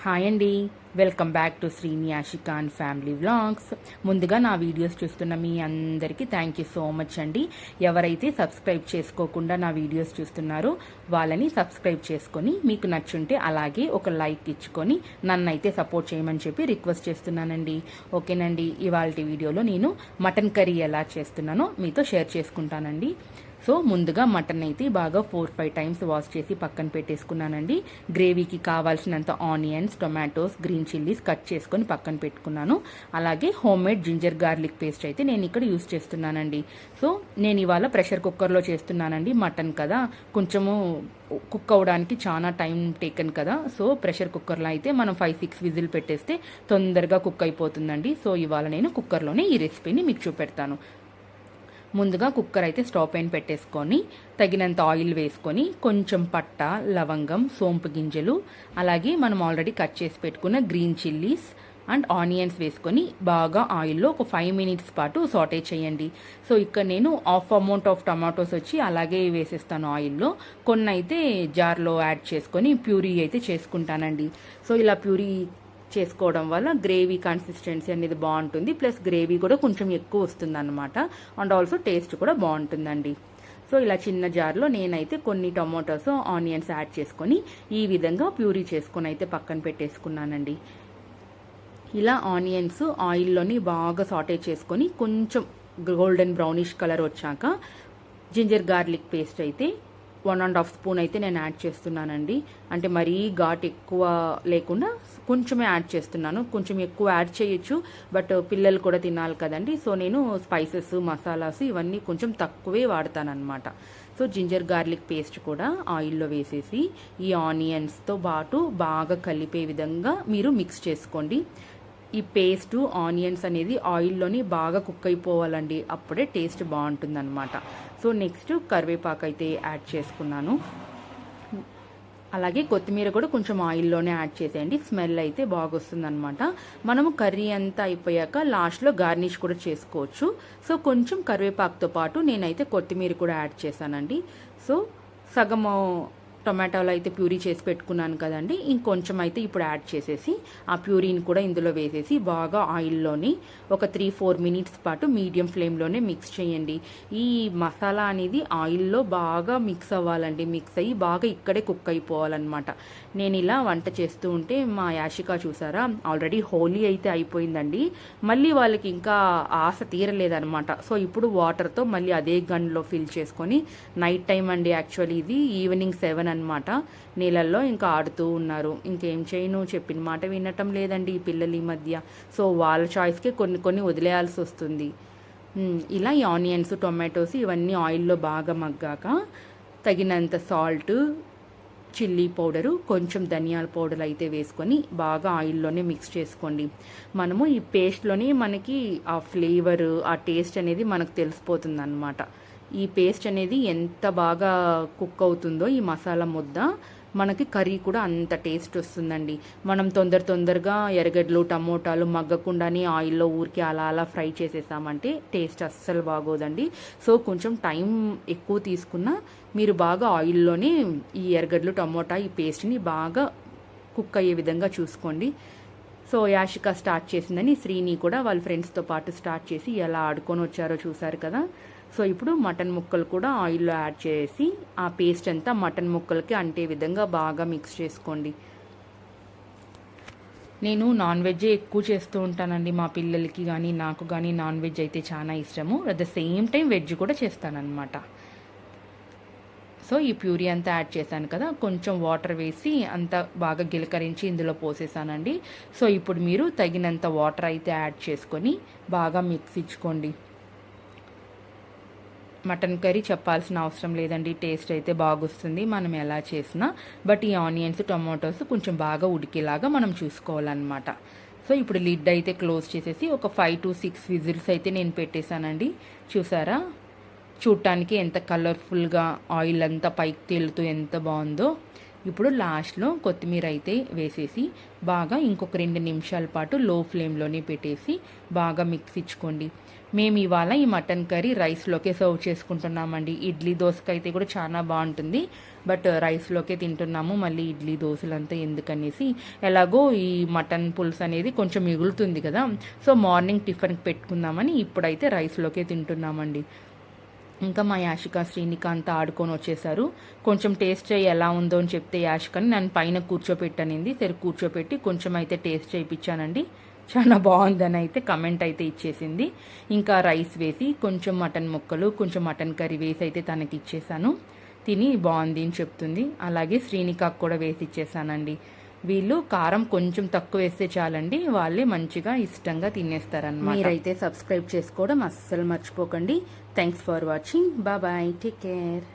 Hi అండి, welcome back to Srini ఆషికాన్ family vlogs. ముందుగా నా వీడియోస్ చూస్తున్న మీ అందరికీ థ్యాంక్ యూ సో మచ్ అండి. ఎవరైతే సబ్స్క్రైబ్ చేసుకోకుండా నా వీడియోస్ చూస్తున్నారో వాళ్ళని సబ్స్క్రైబ్ చేసుకొని మీకు నచ్చుంటే అలాగే ఒక లైక్ ఇచ్చుకొని నన్నైతే సపోర్ట్ చేయమని చెప్పి రిక్వెస్ట్ చేస్తున్నానండి. ఓకేనండి, ఇవాళ వీడియోలో నేను మటన్ కర్రీ ఎలా చేస్తున్నానో మీతో షేర్ చేసుకుంటానండి. సో ముందుగా మటన్ అయితే బాగా 4-5 టైమ్స్ వాష్ చేసి పక్కన పెట్టేసుకున్నానండి. గ్రేవీకి కావాల్సినంత onions, tomatoes, green chillies cut చేసుకొని పక్కన పెట్టుకున్నాను. అలాగే home made ginger garlic paste అయితే నేను ఇక్కడ యూస్ చేస్తున్నానండి. సో నేను ఇవాళ ప్రెషర్ కుక్కర్లో చేస్తున్నానండి. మటన్ కదా, కొంచెము కుక్ అవ్వడానికి చాలా టైం టేకన్ కదా. సో ప్రెషర్ కుక్కర్లో అయితే మనం 5-6 విజిల్ పెట్టేస్తే తొందరగా కుక్ అయిపోతుందండి. సో ఇవాళ నేను కుక్కర్లోనే ఈ రెసిపీని మీకు చూపెడతాను. ముందుగా కుక్కర్ అయితే స్టవ్ పైన పెట్టేసుకొని తగినంత ఆయిల్ వేసుకొని కొంచెం పట్ట, లవంగం, సోంపు గింజలు, అలాగే మనం ఆల్రెడీ కట్ చేసి పెట్టుకున్న గ్రీన్ చిల్లీస్ అండ్ ఆనియన్స్ వేసుకొని బాగా ఆయిల్లో ఒక 5 మినిట్స్ పాటు సాటే చేయండి. సో ఇక్కడ నేను హాఫ్ అమౌంట్ ఆఫ్ టమాటోస్ వచ్చి అలాగే వేసేస్తాను ఆయిల్లో. కొన్ని అయితే జార్లో యాడ్ చేసుకొని ప్యూరీ అయితే చేసుకుంటానండి. సో ఇలా ప్యూరీ చేసుకోవడం వల్ల గ్రేవీ కన్సిస్టెన్సీ అనేది బాగుంటుంది, ప్లస్ గ్రేవీ కూడా కొంచెం ఎక్కువ వస్తుంది అనమాట. అండ్ ఆల్సో టేస్ట్ కూడా బాగుంటుందండి. సో ఇలా చిన్న జార్లో నేనైతే కొన్ని టొమాటోస్, ఆనియన్స్ యాడ్ చేసుకొని ఈ విధంగా ప్యూరీ చేసుకొని అయితే పక్కన పెట్టేసుకున్నానండి. ఇలా ఆనియన్స్ ఆయిల్లోని బాగా సాటే చేసుకొని కొంచెం గోల్డెన్ బ్రౌనిష్ కలర్ వచ్చాక జింజర్ గార్లిక్ పేస్ట్ అయితే 1.5 స్పూన్ అయితే నేను యాడ్ చేస్తున్నానండి. అంటే మరీ ఘాట్ ఎక్కువ లేకుండా కొంచెమే యాడ్ చేస్తున్నాను. కొంచెం ఎక్కువ యాడ్ చేయొచ్చు, బట్ పిల్లలు కూడా తినాలి కదండి. సో నేను స్పైసెస్, మసాలాస్ ఇవన్నీ కొంచెం తక్కువే వాడతానన్నమాట. సో జింజర్ గార్లిక్ పేస్ట్ కూడా ఆయిల్లో వేసేసి ఈ ఆనియన్స్తో పాటు బాగా కలిపే విధంగా మీరు మిక్స్ చేసుకోండి. ఈ పేస్ట్, ఆనియన్స్ అనేది ఆయిల్లోని బాగా కుక్ అయిపోవాలండి, అప్పుడే టేస్ట్ బాగుంటుందన్నమాట. సో నెక్స్ట్ కరివేపాకు అయితే యాడ్ చేసుకున్నాను. అలాగే కొత్తిమీర కూడా కొంచెం ఆయిల్లోనే యాడ్ చేసేయండి, స్మెల్ అయితే బాగా వస్తుందన్నమాట. మనము కర్రీ అంతా అయిపోయాక లాస్ట్లో గార్నిష్ కూడా చేసుకోవచ్చు. సో కొంచెం కరివేపాకుతో పాటు నేనైతే కొత్తిమీర కూడా యాడ్ చేశానండి. సో సగము టొమాటోలు అయితే ప్యూరీ చేసి పెట్టుకున్నాను కదండి, ఇంకొంచెం అయితే ఇప్పుడు యాడ్ చేసేసి ఆ ప్యూరీని కూడా ఇందులో వేసేసి బాగా ఆయిల్లోని ఒక 3-4 మినిట్స్ పాటు మీడియం ఫ్లేమ్లోనే మిక్స్ చేయండి. ఈ మసాలా అనేది ఆయిల్లో బాగా మిక్స్ అవ్వాలండి, మిక్స్ అయ్యి బాగా ఇక్కడే కుక్ అయిపోవాలన్నమాట. నేను ఇలా వంట చేస్తూ ఉంటే మా యాషిక చూసారా, ఆల్రెడీ హోలీ అయితే అయిపోయిందండి, మళ్ళీ వాళ్ళకి ఇంకా ఆశ తీరలేదనమాట. సో ఇప్పుడు వాటర్తో మళ్ళీ అదే గన్లో ఫిల్ చేసుకొని నైట్ టైం అండి, యాక్చువల్లీ ఇది ఈవినింగ్ 7 అనమాట, నీళ్ళల్లో ఇంకా ఆడుతూ ఉన్నారు. ఇంకేం చేయను, చెప్పిన మాట వినటం లేదండి ఈ పిల్లలు ఈ మధ్య. సో వాళ్ళ చాయిస్కి కొన్ని వదిలేయాల్సి వస్తుంది. ఇలా ఈ ఆనియన్స్, టొమాటోస్ ఇవన్నీ ఆయిల్లో బాగా మగ్గాక తగినంత సాల్ట్, చిల్లీ పౌడరు, కొంచెం ధనియాల పౌడర్ అయితే వేసుకొని బాగా ఆయిల్లోనే మిక్స్ చేసుకోండి. మనము ఈ పేస్ట్లోనే మనకి ఆ ఫ్లేవర్, ఆ టేస్ట్ అనేది మనకు తెలిసిపోతుంది అన్నమాట. ఈ పేస్ట్ అనేది ఎంత బాగా కుక్ అవుతుందో ఈ మసాలా ముద్ద, మనకి కర్రీ కూడా అంత టేస్ట్ వస్తుందండి. మనం తొందరగా ఎర్రగడ్డలు, టమోటాలు మగ్గకుండానే ఆయిల్లో ఊరికి అలా ఫ్రై చేసేసామంటే టేస్ట్ అస్సలు బాగోదండి. సో కొంచెం టైం ఎక్కువ తీసుకున్నా మీరు బాగా ఆయిల్లోనే ఈ ఎర్రగడ్డలు, టమోటా ఈ పేస్ట్ని బాగా కుక్ అయ్యే విధంగా చూసుకోండి. సో యాషిక స్టార్ట్ చేసిందని శ్రీని కూడా వాళ్ళ ఫ్రెండ్స్తో పాటు స్టార్ట్ చేసి ఎలా ఆడుకొని వచ్చారో చూసారు కదా. సో ఇప్పుడు మటన్ ముక్కలు కూడా ఆయిల్లో యాడ్ చేసి ఆ పేస్ట్ అంతా మటన్ ముక్కలకి అంటే విధంగా బాగా మిక్స్ చేసుకోండి. నేను నాన్ వెజ్ ఎక్కువ చేస్తూ ఉంటానండి, మా పిల్లలకి కానీ నాకు కానీ నాన్ వెజ్ అయితే చాలా ఇష్టము. At the same time veg కూడా చేస్తానన్నమాట. సో ఈ ప్యూరీ అంతా యాడ్ చేశాను కదా, కొంచెం వాటర్ వేసి అంతా బాగా గిలకరించి ఇందులో పోసేసానండి. సో ఇప్పుడు మీరు తగినంత వాటర్ అయితే యాడ్ చేసుకొని బాగా మిక్స్ ఇచ్చుకోండి. మటన్ కర్రీ చెప్పాల్సిన అవసరం లేదండి, టేస్ట్ అయితే బాగొస్తుంది మనం ఎలా చేసినా. బట్ ఈ ఆనియన్స్, టొమాటోస్ కొంచెం బాగా ఉడికేలాగా మనం చూసుకోవాలన్నమాట. సో ఇప్పుడు లిడ్ అయితే క్లోజ్ చేసేసి ఒక 5-6 విజిల్స్ అయితే నేను పెట్టేశానండి. చూసారా, చూడటానికి ఎంత కలర్ఫుల్గా ఆయిల్ అంతా పైకి తేలుతూ ఎంత బాగుందో. ఇప్పుడు లాస్ట్లో కొత్తిమీర అయితే వేసేసి బాగా ఇంకొక 2 నిమిషాల పాటు లో ఫ్లేమ్లోనే పెట్టేసి బాగా మిక్స్ ఇచ్చుకోండి. మేము ఇవాళ ఈ మటన్ కర్రీ రైస్లోకే సర్వ్ చేసుకుంటున్నామండి. ఇడ్లీ దోశకి అయితే కూడా చాలా బాగుంటుంది, బట్ రైస్లోకే తింటున్నాము. మళ్ళీ ఇడ్లీ దోశలంతా ఎందుకనేసి, ఎలాగో ఈ మటన్ పులుసు అనేది కొంచెం మిగులుతుంది కదా, సో మార్నింగ్ టిఫిన్కి పెట్టుకుందామని ఇప్పుడైతే రైస్లోకే తింటున్నామండి. ఇంకా మా యాషిక శ్రీనికాంత్ ఆడుకొని వచ్చేసారు. కొంచెం టేస్ట్ చేయి ఎలా ఉందో అని చెప్తే యాషికని నన్ను పైన కూర్చోపెట్టనింది. సరే కూర్చోపెట్టి కొంచెం అయితే టేస్ట్ చేయించానండి. చాలా బాగుందని అయితే కమెంట్ అయితే ఇచ్చేసింది. ఇంకా రైస్ వేసి కొంచెం మటన్ ముక్కలు కొంచెం మటన్ కర్రీ వేసి అయితే తనకి ఇచ్చేసాను. తిని బాగుంది అని చెప్తుంది. అలాగే శ్రీనికాకు కూడా వేసి ఇచ్చేసానండి. వీళ్ళు కారం కొంచెం తక్కువ వేస్తే చాలండి, వాళ్ళే మంచిగా ఇష్టంగా తినేస్తారన్నమాట. మీరైతే సబ్స్క్రైబ్ చేసుకోవడం అస్సలు మర్చిపోకండి. Thanks for watching. Bye, take care.